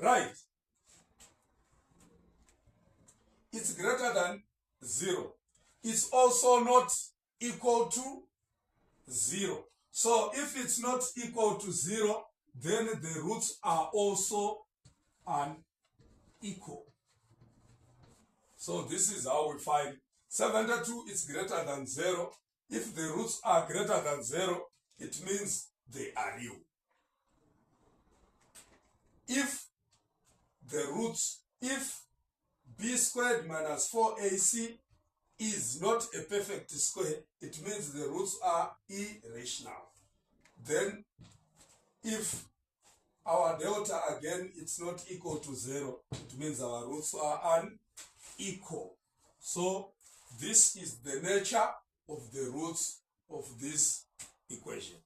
right? It's greater than 0. It's also not equal to 0. So if it's not equal to 0, then the roots are also unequal. So this is how we find 72 is greater than 0. If the roots are greater than 0, it means they are real. If b squared minus 4ac is not a perfect square, it means the roots are irrational. Then if our delta again it's not equal to 0, it means our roots are unequal. So this is the nature of the roots of this equation.